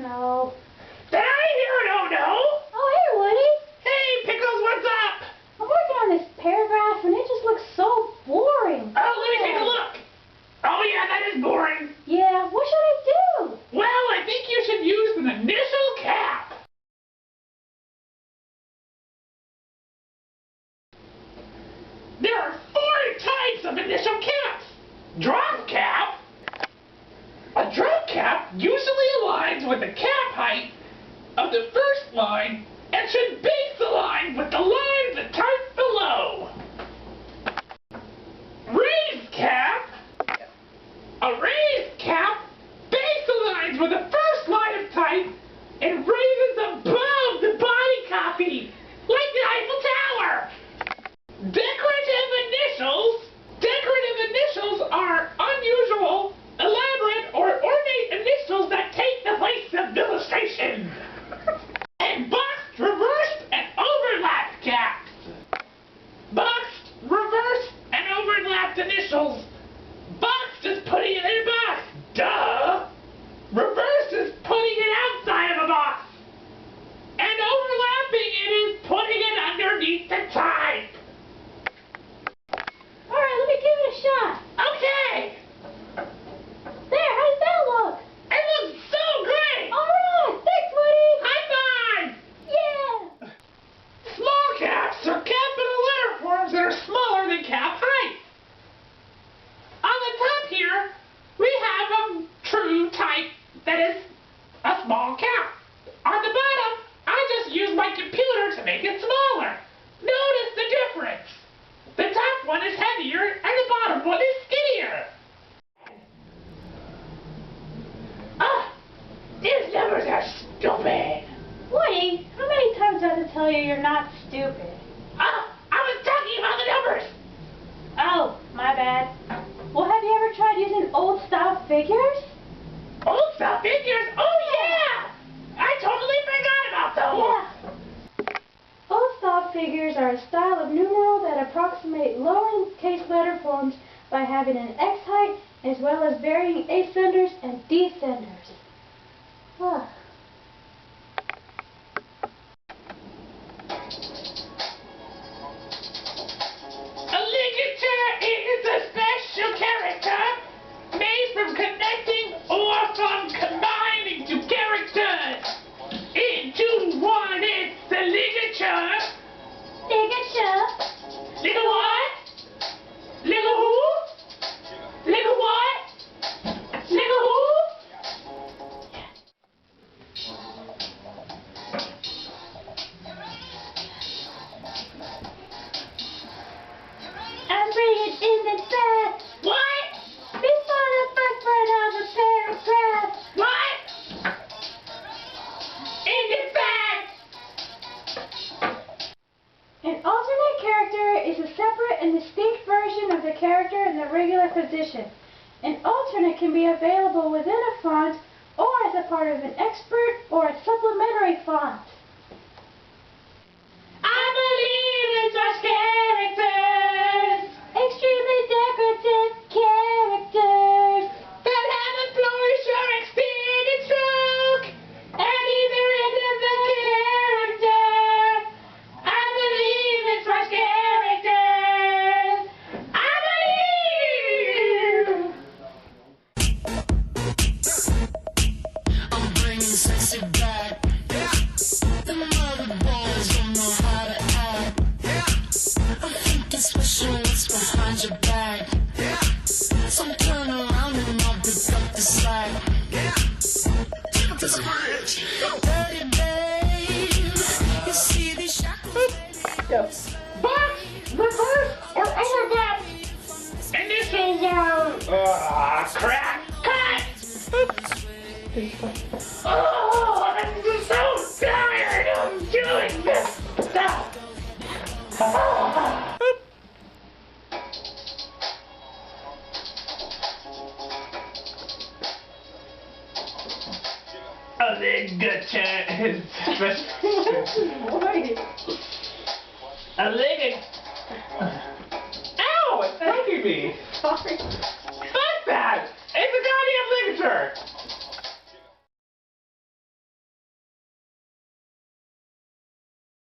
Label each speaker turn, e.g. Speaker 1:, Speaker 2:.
Speaker 1: no.
Speaker 2: Did I hear an oh no?
Speaker 1: Oh, hey, Woody.
Speaker 2: Hey, Pickles, what's up?
Speaker 1: I'm working on this paragraph, and it just looks so boring.
Speaker 2: Oh, let me take a look. Oh, yeah, that is boring.
Speaker 1: Yeah, what should I do?
Speaker 2: Well, I think you should use an initial cap. There are 4 types of initial caps. Drop cap. A drop cap usually aligns with the cap height of the first line and should base align with the line that type below. Raised cap. A raised cap base aligns with the first line of type and raises above the body copy, like the Eiffel Tower. Decorative initials. Decorative initials are unusual, elaborate, or ornate initials that take the place of illustration. And boxed, reversed, and overlapped caps. Boxed, reversed, and overlapped initials. Boxed is putting it in a box. Duh! Reversed is putting it outside of a box. And overlapping it is putting it underneath the type.
Speaker 1: Alright, let me give it a shot.
Speaker 2: Okay!
Speaker 1: There, how does that look?
Speaker 2: It looks so great!
Speaker 1: Alright, thanks, Woody.
Speaker 2: High five!
Speaker 1: Yeah.
Speaker 2: Small caps are capital letter forms that are smaller than cap height. On the top here, we have a true type that is a small cap. On the bottom, I just used my computer to make it smaller. Notice the difference. The top one is heavier and the bottom one is skinnier. These numbers are stupid.
Speaker 1: Woody, how many times do I have to tell you you're not stupid?
Speaker 2: I was talking about the numbers.
Speaker 1: Oh, my bad. Well, have you ever tried using old-style figures?
Speaker 2: Old style figures? Oh yeah! I totally forgot about those.
Speaker 1: Yeah. Old-style figures are a style of numeral that approximate lowercase letter forms by having an X height as well as varying ascenders and descenders. Ah.
Speaker 2: A ligature is a special character made from connecting or from combining two characters into one. It's a ligature.
Speaker 1: Ligature.
Speaker 2: Liga what? Liga who? Liga what? Liga who?
Speaker 1: I'm reading in the back.
Speaker 2: What?
Speaker 1: Before the first part of a paragraph.
Speaker 2: What? In the back.
Speaker 1: An alternate character is a separate and distinct version of the character in the regular position. An alternate can be available within a font or as a part of an expert or a supplementary font.
Speaker 2: I believe in such characters
Speaker 1: Extremely decorative characters
Speaker 2: that have a flourish or extended stroke at either end of the character. I believe in such characters. I believe.
Speaker 3: I'm bringing sexy back. The mother boys don't know how to act. I think it's special what's behind your back. So turn around and I'll pick up the slack. Dirty babe, you see these shackles?
Speaker 1: Go.
Speaker 2: Box, reverse, or overlap. Initials are crap. Cut. Oh, I'm so tired of doing this stuff. A ligature is a ligature. Ow! It's bugging me.
Speaker 1: Sorry.